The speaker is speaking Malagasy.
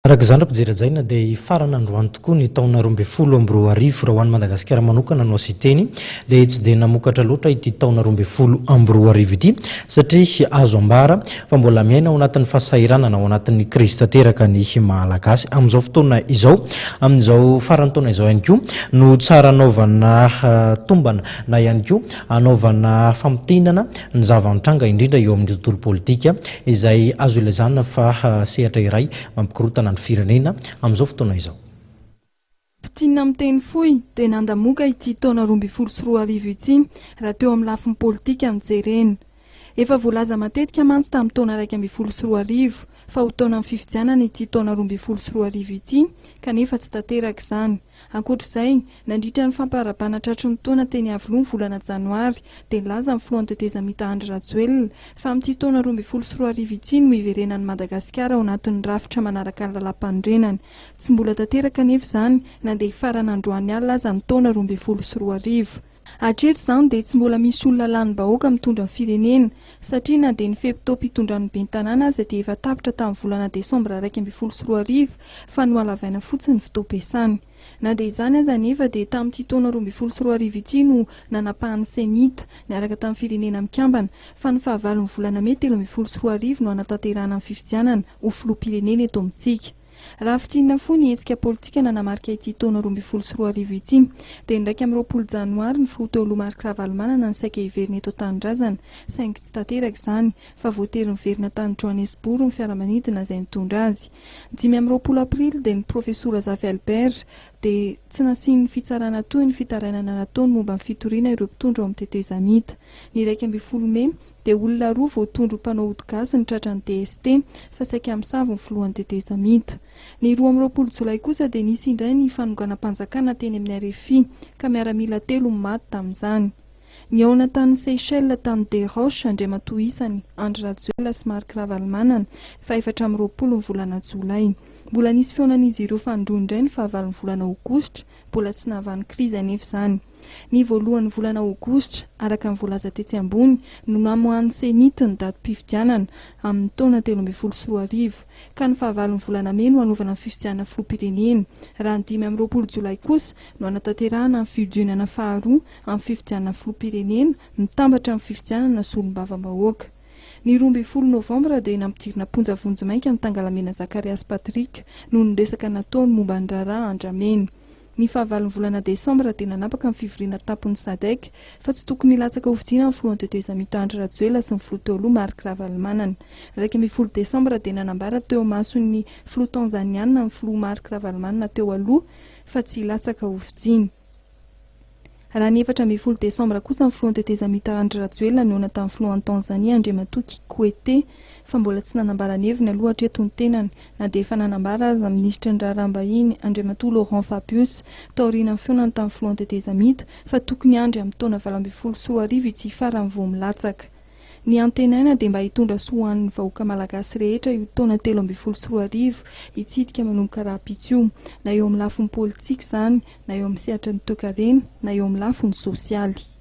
Araka izany raha mpijery dia farana androany tokoa ny taona 2020 raha ho an'i Madagasikara manokana no asiteny dia tsy dia namokatra loatra ity taona 2020 ity satria azo ambara fa mbola miaina ao anatin'ny fahasahiranana ao anatin'ny krizy tanteraka ny malagasy amin'izao fotoana izao amin'izao farany taona izao ihany koa no tsara anaovana tombana na ihany koa anaovana famitenana ny zava-nitranga indrindra eo amin'ny tontolo politika izay azo ilazana fa sehatra iray mampikorotana ny firenena amin'izao fotoana izao. Fitinina miteny fohy dia nandamoaka ity taona 2020 ity raha teo amin'ny lafiny politika mijerena. Efa voalaza matetika mantsy tamin'ny taona 2020 fa ho taona amin'ny fifidianana ity taona 2020 ity kanefa tsy tanteraka izany. Ankoatr'izay, nandritra ny famparabana tratry ny taona teny Aviloa ny volana Janoary dia nilaza ny filohan'ny tetezamita Andry Rajoelina fa amin'ity taona 2020 ity no iverenan'i Madagasikara ao anatin'ny rafitra manaraka ny lalam-pandrenany. Tsy mbola tanteraka anefa izany na dia farana androany alina aza ny taona 2020. Hatreto izany dia tsy mbola misy olona lanim-bahoaka mitondra ny firenena satria na dia ny fepitaom-pitondran'ny ben'ny tanàna aza dia efa tapitra tamin'ny volana Desambra 2020 fa noalavaina fotsiny ny fitaom-piasany. Na dia izany aza nefa dia tamin'ity taona 2020 ity no nanapahan'ny Senita niaraka tamin'ny firenena mikambana fa ny fahavalon'ny volana May 2020 no anatanterahana ny fifidianana ho filoham-pirenena eto amintsika. Raha fitinina foana ny hetsika politika nanamarika ity taona 2020 ity dia indraiky amin'ny 20 Janoary ny filoha teo aloha Marc Ravalomanana ny saika hiverina eto an-tanindrazana saingy tsy tanteraka izany fa voatery niverina tany Johannesburg ny fiaramanidina izay nitondra azy. 5 amin'ny 20 Aprily dia ny profesora Zavy Albert dia tsy nasiany fitsarana toy ny fitarainana nataony momba ny fitoriana ireo mpitondra ao amin'ny tetezamita. Ny 1 May dia olona roa voatondro mpanao odi-gasy ny tratran'ny DST fa saika misavo ny filohan'ny tetezamita. Ny 2 amin'ny 20 Jolay kosa dia nisy indray ny fanonganam-panjakana teny amin'ny RFI ka miaramila 3 no maty tamin'izany. Ny ao anatan'ny Seychelles tany Desroches andriamatoa isany Andry Rajoelina sy Marc Ravalomanana fa 4 amin'ny 20 ny volana Jolay. Mbola nisy feonan'izy ireo fandroany indray ny fahavalon'ny volana Aogositra, mbola tsy nahavan'ny krizy anefa izany. Ny voalohan'ny volana Aogositra araka ny voalaza tetsy ambony no namohan'ny Senita ny datim-pifidianana amin'ny taona 2020 ka ny fahavalon'ny volana May no hanaovana ny fifidianana filoham-pirenena. Raha ny 5 amin'ny 20 Jolay kosa no anatanterahana ny fiodionana faharoa amin'ny fifidianana filoham-pirenena mitambatra amin'ny fifidianana solombavam-bahoaka. Ny 20 Novambra dia nampidirina ponja vonjimaika ny Tangalamena Zakarias Patrick noho ny resaka nataony momba ny raharaha Andramena. Ny fahavalon'ny volana Desambra dia nanapaka ny fivoriana tampon'ny SADC fa tsy tokony hilatsaka hovidiana ny filohan'ny tetezamita Andry Rajoelina sy ny filoha teo aloha Marc Ravalomanana. 20 Desambra dia nanambara teo mason'ny filoha Tanzaniana ny filoha Marc Ravalomanana teo aloha fa tsy hilatsaka hovidiana. Raha ny 4 Desambra kosa ny filohan'ny tetezamita Andry Rajoelina no tamin'ny filohan'ny Tanzania Andriamatoa Kikwete fa mbola tsy nanambara neviny aloha hatreto ny tenany na dia efa nanambara aza minisitry ny raharaham-bahiny Andriamatoa Laurent Fabius taoriana amin'ny feonany tamin'ny filohan'ny tetezamita fa tokony andry amin'ny taona 2020 ity farany vao milatsaka. Ny antenaina dia mba hitondra soahan'ny vahoaka malagasy rehetra io taona 2020 hitsidika manomboka raha-pitio na eo amin'ny lafiny politika izany na eo amin'ny sehatra ny toe-karena na eo amin'ny lafiny sosialy.